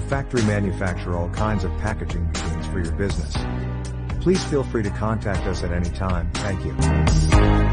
factory manufacture all kinds of packaging machines for your business. Please feel free to contact us at any time. Thank you.